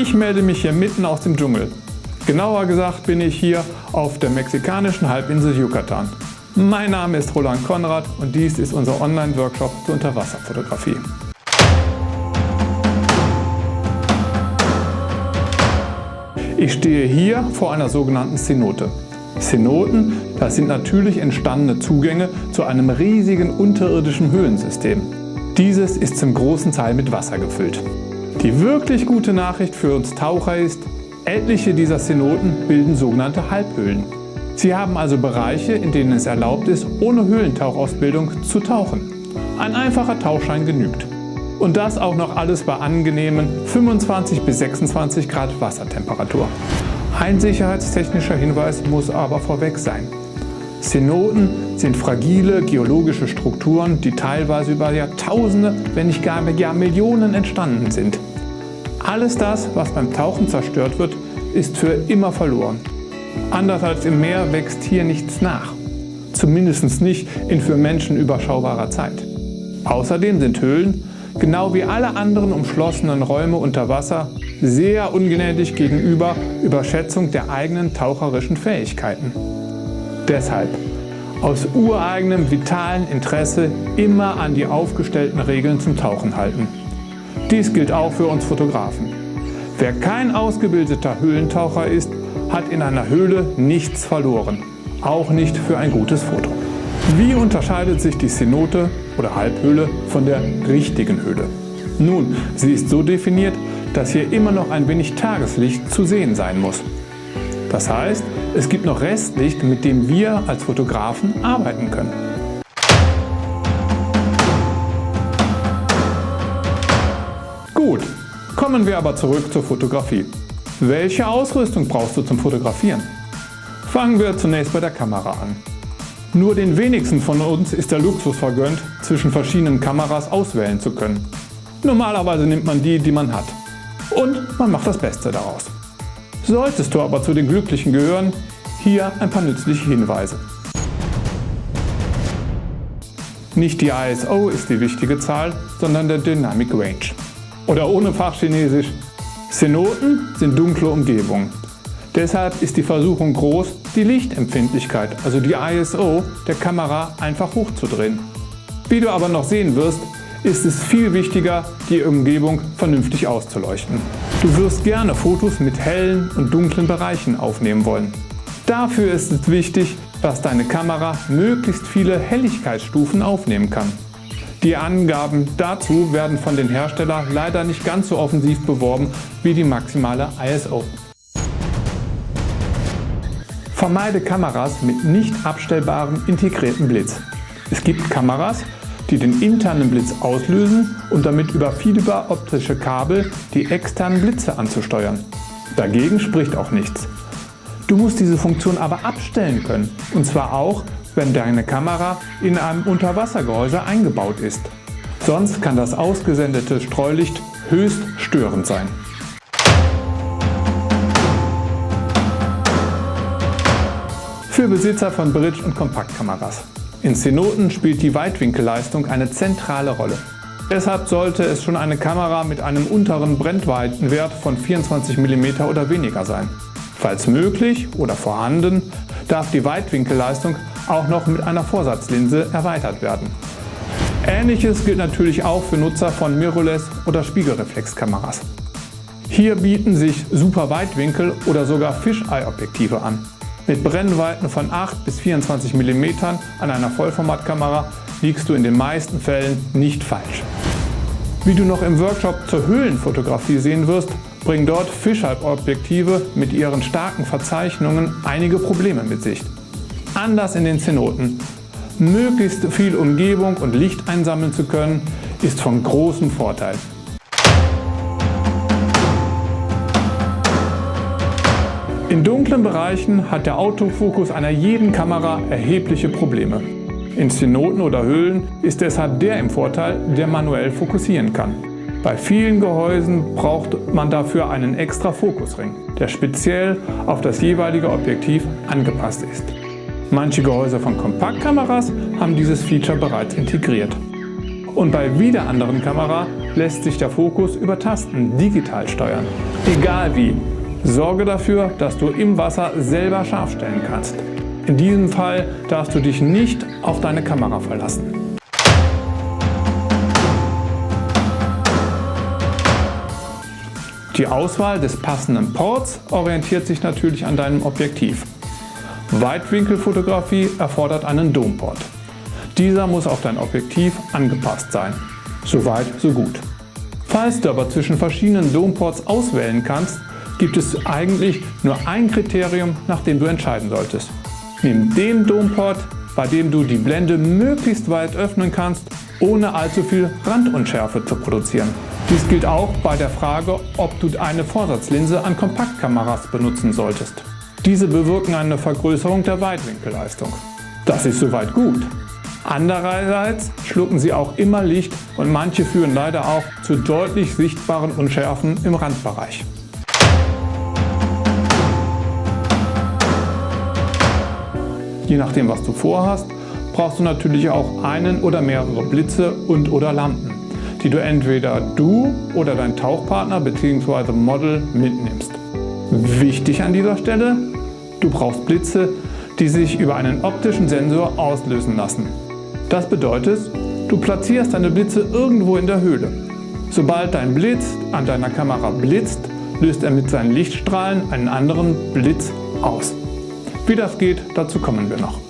Ich melde mich hier mitten aus dem Dschungel. Genauer gesagt bin ich hier auf der mexikanischen Halbinsel Yucatan. Mein Name ist Roland Konrad und dies ist unser Online-Workshop zur Unterwasserfotografie. Ich stehe hier vor einer sogenannten Cenote. Cenoten, das sind natürlich entstandene Zugänge zu einem riesigen unterirdischen Höhlensystem. Dieses ist zum großen Teil mit Wasser gefüllt. Die wirklich gute Nachricht für uns Taucher ist, etliche dieser Cenoten bilden sogenannte Halbhöhlen. Sie haben also Bereiche, in denen es erlaubt ist, ohne Höhlentauchausbildung zu tauchen. Ein einfacher Tauchschein genügt. Und das auch noch alles bei angenehmen 25 bis 26 Grad Wassertemperatur. Ein sicherheitstechnischer Hinweis muss aber vorweg sein. Cenoten sind fragile geologische Strukturen, die teilweise über Jahrtausende, wenn nicht gar Millionen entstanden sind. Alles das, was beim Tauchen zerstört wird, ist für immer verloren. Anders als im Meer wächst hier nichts nach. Zumindest nicht in für Menschen überschaubarer Zeit. Außerdem sind Höhlen, genau wie alle anderen umschlossenen Räume unter Wasser, sehr ungnädig gegenüber Überschätzung der eigenen taucherischen Fähigkeiten. Deshalb aus ureigenem vitalen Interesse immer an die aufgestellten Regeln zum Tauchen halten. Dies gilt auch für uns Fotografen. Wer kein ausgebildeter Höhlentaucher ist, hat in einer Höhle nichts verloren. Auch nicht für ein gutes Foto. Wie unterscheidet sich die Cenote oder Halbhöhle von der richtigen Höhle? Nun, sie ist so definiert, dass hier immer noch ein wenig Tageslicht zu sehen sein muss. Das heißt, es gibt noch Restlicht, mit dem wir als Fotografen arbeiten können. Gut, kommen wir aber zurück zur Fotografie. Welche Ausrüstung brauchst du zum Fotografieren? Fangen wir zunächst bei der Kamera an. Nur den wenigsten von uns ist der Luxus vergönnt, zwischen verschiedenen Kameras auswählen zu können. Normalerweise nimmt man die, die man hat. Und man macht das Beste daraus. Solltest du aber zu den Glücklichen gehören, hier ein paar nützliche Hinweise. Nicht die ISO ist die wichtige Zahl, sondern der Dynamic Range. Oder ohne Fachchinesisch, Cenoten sind dunkle Umgebungen. Deshalb ist die Versuchung groß, die Lichtempfindlichkeit, also die ISO, der Kamera einfach hochzudrehen. Wie du aber noch sehen wirst, ist es viel wichtiger, die Umgebung vernünftig auszuleuchten. Du wirst gerne Fotos mit hellen und dunklen Bereichen aufnehmen wollen. Dafür ist es wichtig, dass deine Kamera möglichst viele Helligkeitsstufen aufnehmen kann. Die Angaben dazu werden von den Herstellern leider nicht ganz so offensiv beworben wie die maximale ISO. Vermeide Kameras mit nicht abstellbarem integrierten Blitz. Es gibt Kameras, die den internen Blitz auslösen und damit über fiberoptische Kabel die externen Blitze anzusteuern. Dagegen spricht auch nichts. Du musst diese Funktion aber abstellen können, und zwar auch, wenn deine Kamera in einem Unterwassergehäuse eingebaut ist. Sonst kann das ausgesendete Streulicht höchst störend sein. Für Besitzer von Bridge- und Kompaktkameras. In Cenoten spielt die Weitwinkelleistung eine zentrale Rolle. Deshalb sollte es schon eine Kamera mit einem unteren Brennweitenwert von 24 mm oder weniger sein. Falls möglich oder vorhanden, darf die Weitwinkelleistung auch noch mit einer Vorsatzlinse erweitert werden. Ähnliches gilt natürlich auch für Nutzer von Mirrorless- oder Spiegelreflexkameras. Hier bieten sich Super-Weitwinkel- oder sogar Fisheye-Objektive an. Mit Brennweiten von 8 bis 24 mm an einer Vollformatkamera liegst du in den meisten Fällen nicht falsch. Wie du noch im Workshop zur Höhlenfotografie sehen wirst, bringen dort Fisheye-Objektive mit ihren starken Verzeichnungen einige Probleme mit sich. Anders in den Cenoten. Möglichst viel Umgebung und Licht einsammeln zu können, ist von großem Vorteil. In dunklen Bereichen hat der Autofokus einer jeden Kamera erhebliche Probleme. In Cenoten oder Höhlen ist deshalb der im Vorteil, der manuell fokussieren kann. Bei vielen Gehäusen braucht man dafür einen extra Fokusring, der speziell auf das jeweilige Objektiv angepasst ist. Manche Gehäuse von Kompaktkameras haben dieses Feature bereits integriert. Und bei wieder anderen Kamera lässt sich der Fokus über Tasten digital steuern. Egal wie, sorge dafür, dass du im Wasser selber scharf stellen kannst. In diesem Fall darfst du dich nicht auf deine Kamera verlassen. Die Auswahl des passenden Ports orientiert sich natürlich an deinem Objektiv. Weitwinkelfotografie erfordert einen Domport. Dieser muss auf dein Objektiv angepasst sein. Soweit, so gut. Falls du aber zwischen verschiedenen Domports auswählen kannst, gibt es eigentlich nur ein Kriterium, nach dem du entscheiden solltest. Nimm den Domport, bei dem du die Blende möglichst weit öffnen kannst, ohne allzu viel Randunschärfe zu produzieren. Dies gilt auch bei der Frage, ob du eine Vorsatzlinse an Kompaktkameras benutzen solltest. Diese bewirken eine Vergrößerung der Weitwinkelleistung. Das ist soweit gut. Andererseits schlucken sie auch immer Licht und manche führen leider auch zu deutlich sichtbaren Unschärfen im Randbereich. Je nachdem, was du vorhast, brauchst du natürlich auch einen oder mehrere Blitze und/oder Lampen, die du entweder oder dein Tauchpartner bzw. Model mitnimmst. Wichtig an dieser Stelle: Du brauchst Blitze, die sich über einen optischen Sensor auslösen lassen. Das bedeutet, du platzierst deine Blitze irgendwo in der Höhle. Sobald dein Blitz an deiner Kamera blitzt, löst er mit seinen Lichtstrahlen einen anderen Blitz aus. Wie das geht, dazu kommen wir noch.